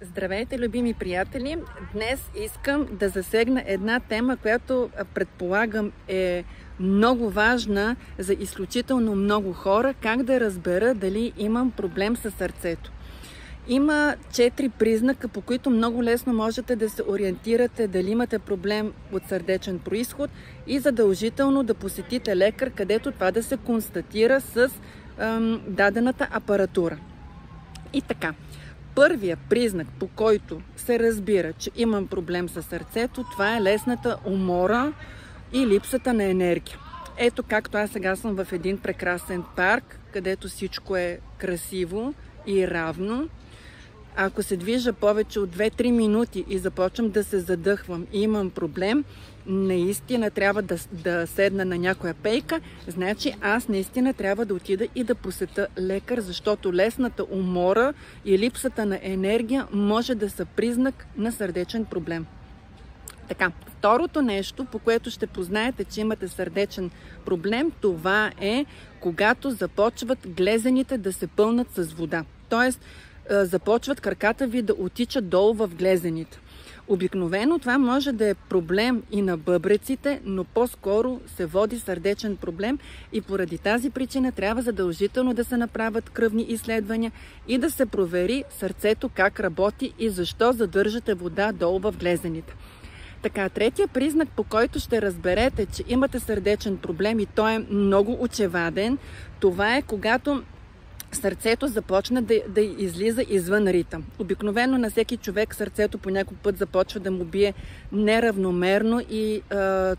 Здравейте, любими приятели! Днес искам да засегна една тема, която предполагам е много важна за изключително много хора. Как да разбера дали имам проблем със сърцето? Има 4 признака, по които много лесно можете да се ориентирате дали имате проблем от сърдечен произход и задължително да посетите лекар, където това да се констатира с дадената апаратура. И така. Първият признак, по който се разбира, че имам проблем със сърцето, това е лесната умора и липсата на енергия. Ето както аз сега съм в един прекрасен парк, където всичко е красиво и равно. Ако се движа повече от 2-3 минути и започвам да се задъхвам и имам проблем, наистина трябва да седна на някоя пейка, значи аз наистина трябва да отида и да посетя лекар, защото лесната умора и липсата на енергия може да са признак на сърдечен проблем. Така, второто нещо, по което ще познаете, че имате сърдечен проблем, това е когато започват глезените да се пълнат с вода. Тоест, започват краката ви да отичат долу в глезените. Обикновено това може да е проблем и на бъбреците, но по-скоро се води сърдечен проблем и поради тази причина трябва задължително да се направят кръвни изследвания и да се провери сърцето как работи и защо задържате вода долу в глезените. Така, третия признак, по който ще разберете, че имате сърдечен проблем и той е много очеваден, това е когато сърцето започна да излиза извън ритъм. Обикновено на всеки човек сърцето по някой път започва да му бие неравномерно и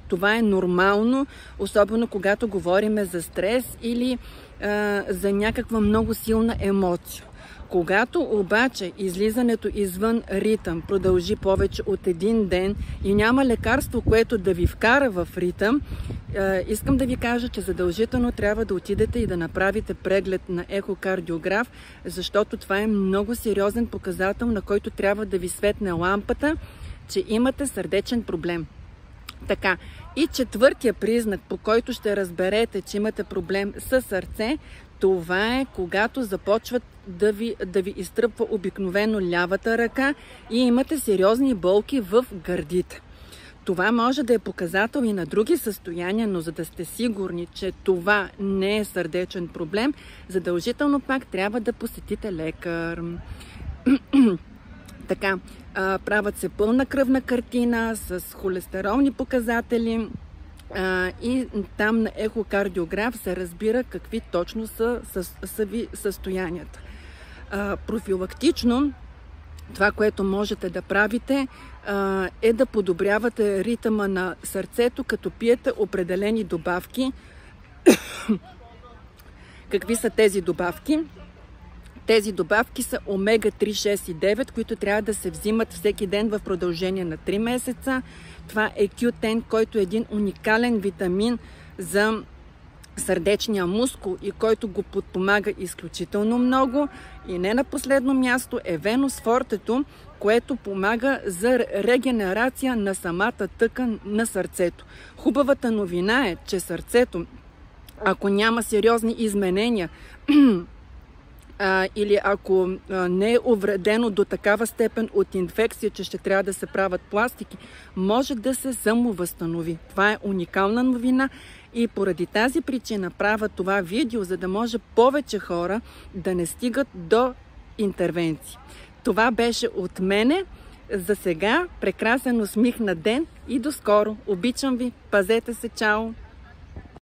това е нормално, особено когато говорим за стрес или за някаква много силна емоция. Когато обаче излизането извън ритъм продължи повече от един ден и няма лекарство, което да ви вкара в ритъм, искам да ви кажа, че задължително трябва да отидете и да направите преглед на ехокардиограф, защото това е много сериозен показател, на който трябва да ви светне лампата, че имате сърдечен проблем. Така, и четвъртия признак, по който ще разберете, че имате проблем със сърце, това е когато започват да ви изтръпва обикновено лявата ръка и имате сериозни болки в гърдите. Това може да е показател и на други състояния, но за да сте сигурни, че това не е сърдечен проблем, задължително пак трябва да посетите лекар. Така, правят се пълна кръвна картина с холестеролни показатели и там на ехокардиограф се разбира какви точно са ви състоянията. Профилактично това, което можете да правите, е да подобрявате ритъма на сърцето, като пиете определени добавки. Какви са тези добавки? Тези добавки са омега-3, 6 и 9, които трябва да се взимат всеки ден в продължение на 3 месеца. Това е Q10, който е един уникален витамин за сърдечния мускул и който го подпомага изключително много. И не на последно място е Venus Forte, което помага за регенерация на самата тъкан на сърцето. Хубавата новина е, че сърцето, ако няма сериозни изменения, или ако не е увредено до такава степен от инфекция, че ще трябва да се правят пластики, може да се самовъзстанови. Това е уникална новина и поради тази причина правя това видео, за да може повече хора да не стигат до интервенции. Това беше от мене. За сега прекрасен усмихнат ден и до скоро. Обичам ви, пазете се, чао!